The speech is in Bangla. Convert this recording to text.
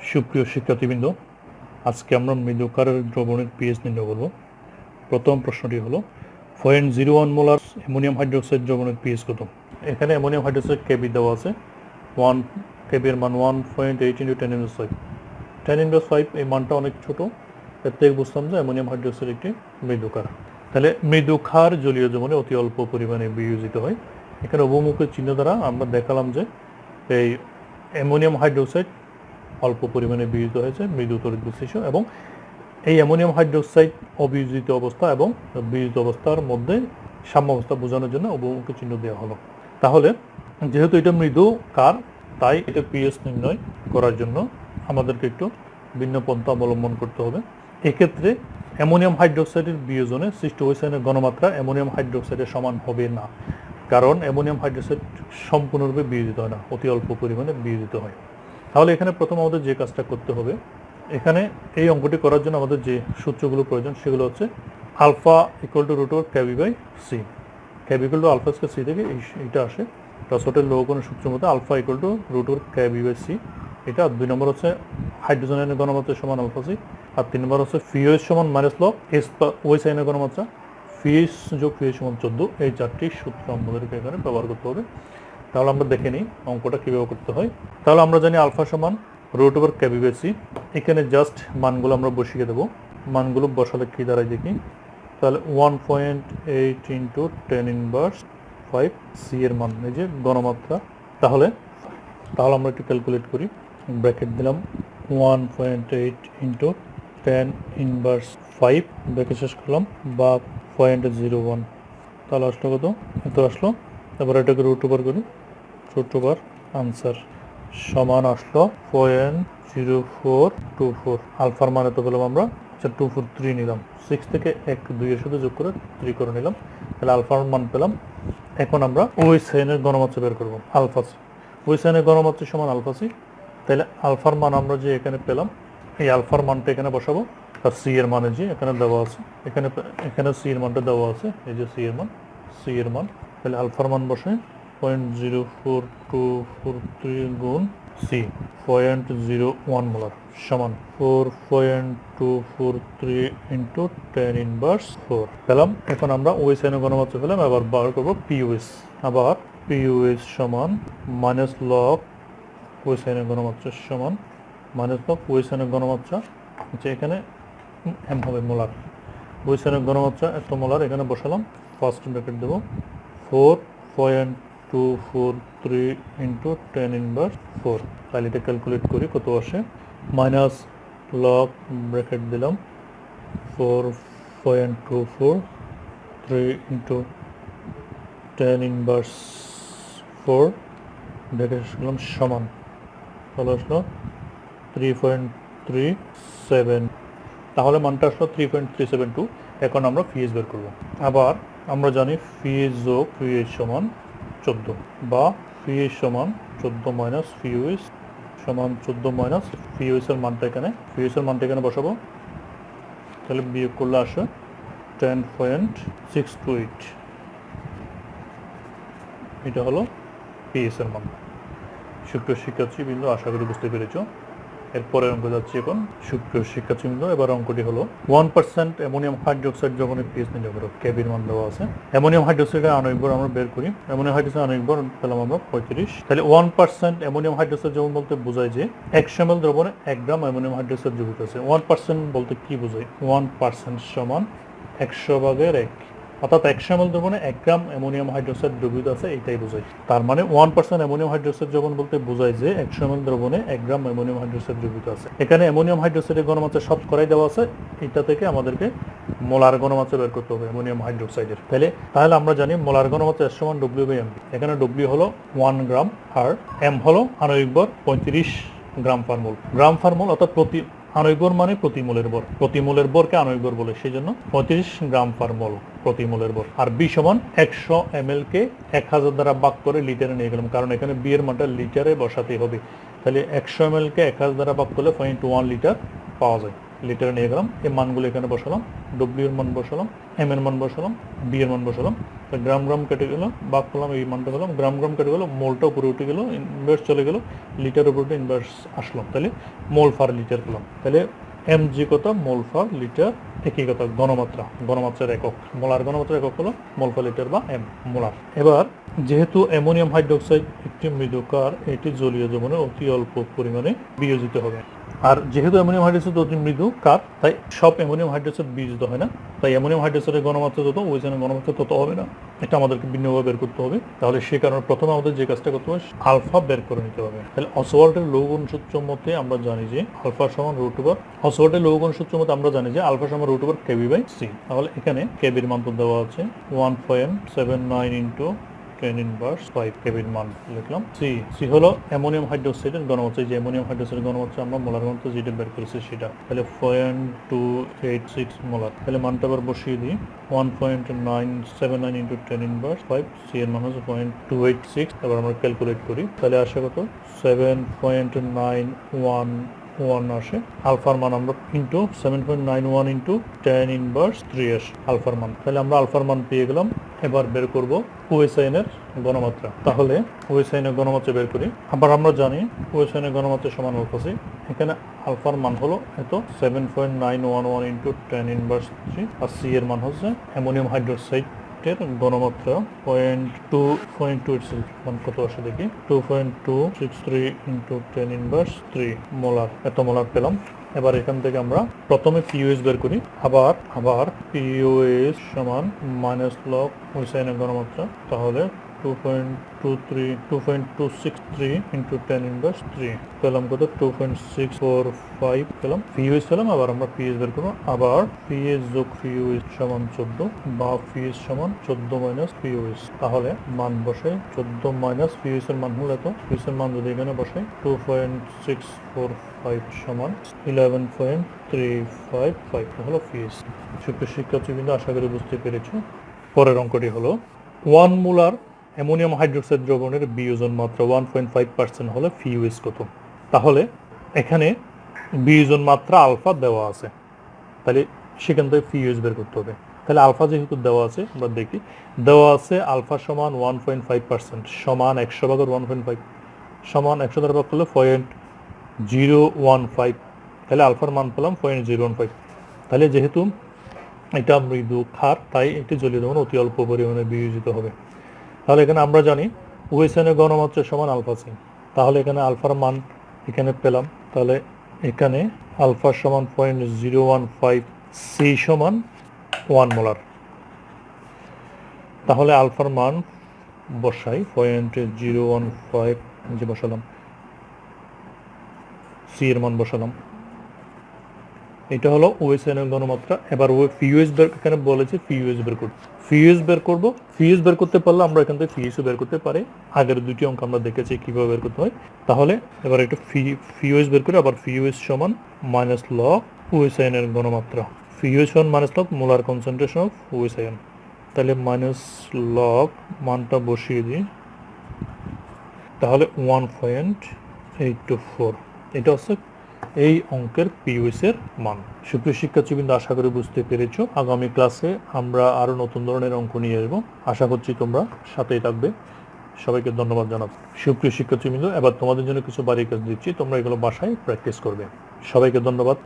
সুপ্রিয় শিক্ষার্থীবৃন্দ, আজকে আমরা মৃদুকারের দ্রবণের পিএইচ নির্ণয় করব। প্রথম প্রশ্নটি হলো 0.01 মোলার অ্যামোনিয়াম হাইড্রোক্সাইড দ্রবণের পিএইচ কত? এখানে অ্যামোনিয়াম হাইড্রোক্সাইড কেবি দেওয়া আছে। 1 কেবির মান 1.8 × 10⁻⁵। 10⁻⁵ এই মানটা অনেক ছোট, এর থেকে বুঝতাম যে অ্যামোনিয়াম হাইড্রোক্সাইড একটি মৃদুকার। তাহলে মৃদুক্ষার জলীয় দ্রবণে অতি অল্প পরিমাণে বিয়োজিত হয়। এখানে অবমুখের চিহ্ন দ্বারা আমরা দেখালাম যে এই অ্যামোনিয়াম হাইড্রোক্সাইড অল্প পরিমাণে বিয়োজিত হয়েছে মৃদু তড়িৎ বিশ্লেষ্য, এবং এই অ্যামোনিয়াম হাইড্রোক্সাইড অবিয়োজিত অবস্থা এবং বিয়োজিত অবস্থার মধ্যে সাম্য অবস্থা বোঝানোর জন্য অবমুখী চিহ্ন দেওয়া হলো। তাহলে যেহেতু এটা মৃদু কার, তাই এটা পিএইচ নির্ণয় করার জন্য আমাদেরকে একটু ভিন্ন পন্থা অবলম্বন করতে হবে। এক্ষেত্রে অ্যামোনিয়াম হাইড্রোক্সাইডের বিয়োজনে সৃষ্ট ওইসেনের ঘনমাত্রা অ্যামোনিয়াম হাইড্রোক্সাইডের সমান হবে না, কারণ অ্যামোনিয়াম হাইড্রোক্সাইড সম্পূর্ণরূপে বিয়োজিত হয় না, অতি অল্প পরিমাণে বিয়োজিত হয়। তাহলে এখানে প্রথম আমাদের যে কাজটা করতে হবে, এখানে এই অঙ্কটি করার জন্য আমাদের যে সূত্রগুলো প্রয়োজন সেগুলো হচ্ছে আলফা = KB/C। KB = α² C থেকে এইটা আসে। টসটের লৌহকণের সূত্র মতে আলফা = KB/C। এটা 2 নম্বর হচ্ছে হাইড্রোজেন আয়নের ঘনমাত্রা সমান αc, আর 3 নম্বর হচ্ছে FeOH সমান -log S OH আয়নের ঘনমাত্রা, FeH + FeH = 14। এই চারটি সূত্র আমাদেরকে এখানে ব্যবহার করতে হবে। তাহলে আমরা দেখে নিই অঙ্কটা কীভাবে করতে হয়। তাহলে আমরা জানি আলফা সমান √KB/C। এখানে জাস্ট মানগুলো আমরা বসিয়ে দেবো। মানগুলো বসালে কী দাঁড়ায় দেখি। তাহলে 1.8 × 10⁻⁵ সি এর মান, এই যে ঘনমাত্রা। তাহলে আমরা একটু ক্যালকুলেট করি। ব্র্যাকেট দিলাম 1.8 × 10⁻⁵, ব্র্যাকেট শেষ করলাম, বা 0.01। তাহলে আসলো কত? এত আসলো। তারপর এটাকে √ওভার করি, √ওভার আনসার সমান আসলো 0.0424। আলফার মান এত পেলাম আমরা, 243 নিলাম। 6 থেকে 1 2 এর সাথে যোগ করে 3 করে নিলাম। তাহলে আলফার মান পেলাম। এখন আমরা OH আয়নের ঘনমাত্রা বের করব, আলফা। OH আয়নের ঘনমাত্রা সমান αc। তাহলে আলফার মান আমরা যে এখানে পেলাম, এই আলফার মানটা এখানে বসাবো। আর সি এর মানে যে এখানে দেওয়া আছে, এখানে সি এর মানটা দেওয়া আছে, এই যে সি এর মান। তাহলে আলফার মান বসে 0.04243 গুণ সি 0.01 মোলার সমান 4.243 × 10⁻⁴ পেলাম। এখন আমরা OH আয়নের ঘনমাত্রা পেলাম। এবার বার করবো POH। আবার POH সমান -log OH আয়নের ঘনমাত্রা সমান -log OH আয়নের ঘনমাত্রা, আচ্ছা এখানে এম হবে মোলার। OH আয়নের ঘনমাত্রা এত মোলার, এখানে বসালাম। ফার্স্ট ব্র্যাকেট দেবো 4.243 × 10⁻⁴। তাহলে এটা ক্যালকুলেট করি কত আসে। -log ব্র্যাকেট দিলাম 4.243 × 10⁻⁴, ব্র্যাকেট করলাম সমান, তাহলে আসলো 3.37। তাহলে মানটা আসলো 3.372। এখন আমরা FeH বের করব। আবার আমরা জানি FeH যোগ FeH সমান 14, বা FeH সমান 14 - FeOH সমান 14 - FeOH এর মানটা এখানে বসাবো। তাহলে বিয়োগ করলে আসে 10.628। এটা হলো PH এর মান। সুপ্রিয় শিক্ষার্থীবৃন্দ, আশা করি বুঝতে পেরেছ। এরপরে অঙ্ক যাচ্ছি এখন। সুপ্রিয় শিক্ষার্থীবৃন্দ, এবার অঙ্কটি হলো 1% অ্যামোনিয়াম হাইড্রোক্সাইড যখনই পিএইচ নির্ণয় করো, কেবির মান দেওয়া আছে। অ্যামোনিয়াম হাইড্রোক্সাইডের আণবিক ভর আমরা বের করি। অ্যামোনিয়াম হাইড্রোক্সাইড আণবিক ভর পেলাম আমরা 35। তাহলে 1% অ্যামোনিয়াম হাইড্রোক্সাইড যখন বলতে বোঝায় যে 100 ml দ্রবণে 1 গ্রাম অ্যামোনিয়াম হাইড্রোক্সাইড যুক্ত আছে। 1% বলতে কি বোঝায়? 1% সমান 100/1, অর্থাৎ 100 ml দ্রবণে 1 গ্রাম অ্যামোনিয়াম হাইড্রোক্সাইড দ্রবীভূত আছে, এইটাই বোঝায়। তার মানে 1% অ্যামোনিয়াম হাইড্রোক্সাইড যখন বলতে বোঝায় যে 100 ml দ্রবণে 1 গ্রাম অ্যামোনিয়াম হাইড্রোক্সাইড দ্রবীভূত আছে। এখানে অ্যামোনিয়াম হাইড্রোক্সাইডের ঘনমাত্রা শতকরাই দেওয়া আছে। এটা থেকে আমাদেরকে মোলার ঘনমাত্রা বের করতে হবে অ্যামোনিয়াম হাইড্রোক্সাইডের। তাহলে আমরা জানি মোলার ঘনমাত্রা S সমান W/M। এখানে W হলো 1 গ্রাম, আর M হলো আণবিক ভর 35 গ্রাম পার মোল। গ্রাম পার মোল অর্থাৎ আণবিক ভর মানে প্রতি মোলের ভর। প্রতি মোলের ভরকে আণবিক ভর বলে, সেই জন্য 35 গ্রাম পার মোল প্রতি মোলের ভর। আর B সমান 100 ml কে 1000 দ্বারা ভাগ করে লিটারে নিয়ে গেলাম, কারণ এখানে B এর মানটা লিটারে বসাতে হবে। তাহলে 100 ml কে 1000 দ্বারা ভাগ করলে 0.1 লিটার পাওয়া যায়। লিটারে নিয়ে গেলাম, এই মানগুলো এখানে বসালাম, ডব্লিউ এর মান বসালাম, এম এর মান বসালাম, বি এর মান বসালাম, গ্রাম গ্রাম কেটে গেল, বাক করলাম, এই মানটা পেলাম, গ্রাম গ্রাম কেটে গেল, মোলটা উপরে উঠে গেল, ইনভার্স চলে গেল, লিটার উপরে ইনভার্স আসলো, তাহলে মোল ফার লিটার পেলাম। তাহলে এমজি কত, মোল ফার লিটার, একই কথা গণমাত্রার একক, মোলার গণমাত্রার একক হলো মোল ফার লিটার বা এম মোলার। এবার যেহেতু অ্যামোনিয়াম হাইড্রোক্সাইড একটি মৃদুকার, এটি জলীয় দ্রবণে অতি অল্প পরিমাণে বিয়োজিত হবে। আর যেহেতু অ্যামোনিয়াম হাইড্রোক্সাইড অতি মৃদু কার, তাই সব অ্যামোনিয়াম হাইড্রোক্সাইড বিয়োজিত হয় না, তাই অ্যামোনিয়াম হাইড্রোক্সাইডের ঘনমাত্রা যত, ওজনের ঘনমাত্রা তত হবে না। এটা আমাদেরকে ভিন্নভাবে বের করতে হবে। তাহলে সে কারণে প্রথমে আমাদের যে কাজটা করতে হবে, আলফা বের করে নিতে হবে। তাহলে অসওয়াল্ডের লৌহগুণ সূত্র মতে আমরা জানি যে আলফা সমান রুট ওভার, অসওয়াল্ডের লৌহগুণ সূত্র মতে আমরা জানি যে আলফা সমান root over KB by C. তাহলে এখানে কেবির মান তো দেওয়া আছে 1.79 ইন্টু 10 ইনভার্স 5 কেবির মান লিখলাম। সি হলো অ্যামোনিয়াম হাইড্রোক্সাইডের ঘনমাত্রা, যে অ্যামোনিয়াম হাইড্রোক্সাইডের ঘনমাত্রা আমরা মোলার ঘনত্ব যেটা বের করেছি সেটা, তাহলে 0.286 মোলার। তাহলে মানটা আবার বসিয়ে দিই, 1.979 ইন্টু 10 ইনভার্স 5, সি এর মান হচ্ছে 0.286। এবার আমরা ক্যালকুলেট করি, তাহলে আসে কত, 7.911 আসে। আলফার মান আমরা ইন্টু 7.91 ইন্টু 10 ইনভার্স 3 আসে আলফার মান। তাহলে আমরা আলফার মান পেয়ে গেলাম। এবার বের করব ওএসআইএন এর ঘনমাত্রা। তাহলে ওএসআইএন এর ঘনমাত্রা বের করি। আবার আমরা জানি ওএসআইএন এর ঘনমাত্রা সমান আলফা সি। এখানে আলফার মান হলো এত 7.911 ইন্টু 10 ইনভার্স 3, আর সি এর মান হচ্ছে অ্যামোনিয়াম হাইড্রোক্সাইড এর ঘনমাত্রা 0.286, মান কত আসে দেখি, 2.263 ইন্টু 10 ইনভার্স 3 মোলার, এত মোলার পেলাম। এবার এখান থেকে আমরা প্রথমে পিওএস বের করি, আবার পিওএস সমান মাইনাস লগ ওএসআইএন এর ঘনমাত্রা, তাহলে 2.263 ইন্টু 10 ইনভার্স 3 পেলাম কত, 2.645 পেলাম। পিওএস পেলাম। আবার আমরা পিএস বের করবো, আবার পিএস যোগ পিওএস সমান 14 বা পিএস সমান 14 মাইনাস পিওএস। তাহলে মান বসাই 14 মাইনাস পিওএস এর মান হলো এত, পিওএস এর মান যদি এখানে বসাই 2.645 সমান 11.355 হলো পিএস। সুপ্রিয় শিক্ষার্থীবৃন্দ, আশা করি বুঝতে পেরেছো। পরের অঙ্কটি হলো 1 মোলার অ্যামোনিয়াম হাইড্রোক্সাইড দ্রবণের বিয়োজন মাত্রা 1.5% হলে পিওএস কত। তাহলে এখানে বিয়োজন মাত্রা আলফা দেওয়া আছে, তাহলে সেখান থেকে পিওএস বের করতে হবে। তাহলে আলফা যেহেতু দেওয়া আছে, আমরা দেখি দেওয়া আছে আলফা সমান 1.5% সমান 100 ভাগের 1.5 সমান 100 দ্বারা ভাগ করলে 0.015, তাহলে আলফার মান পেলাম 0.015। তাহলে যেহেতু এটা মৃদু ক্ষার, তাই এটি জলীয় দ্রবণ অতি অল্প পরিমাণে বিয়োজিত হবে। তাহলে এখানে আমরা জানি ওএসআইএন এর ঘনমাত্রা সমান আলফা সি। তাহলে এখানে আলফার মান এখানে পেলাম, তাহলে এখানে আলফা সমান 0.015, সি সমান 1 মোলার। তাহলে আলফার মান বসাই 0.015, যে বসালাম, সি এর মান বসালাম। এটা হলো ওএসআইএন এর ঘনমাত্রা। এবার পিওএস বের, এখানে বলেছে পিওএস বের করতে, পিওএস বের করব। পিওএস বের করতে পারলে আমরা এখান থেকে পিএসও বের করতে পারি। আগের দুটি অঙ্ক আমরা দেখেছি কিভাবে বের করতে হয়। তাহলে এবার একটু পিওএস বের করে, আবার পিওএস সমান মাইনাস লগ ওএসআইএন এর ঘনমাত্রা, পিওএস সমান minus log molar concentration of ওএসআইএন। তাহলে মাইনাস লগ মানটা বসিয়ে দিই, তাহলে 1.824, এটা হচ্ছে এই অঙ্কের পিওএস এর মান। সুপ্রিয় শিক্ষার্থীবৃন্দ, আশা করি বুঝতে পেরেছো। আগামী ক্লাসে আমরা আরো নতুন ধরনের অঙ্ক নিয়ে আসবো। আশা করছি তোমরা সাথেই থাকবে। সবাইকে ধন্যবাদ জানাবো। সুপ্রিয় শিক্ষার্থীবৃন্দ, এবার তোমাদের জন্য কিছু বাড়ির কাজ দিচ্ছি, তোমরা এগুলো বাসায় প্র্যাকটিস করবে। সবাইকে ধন্যবাদ।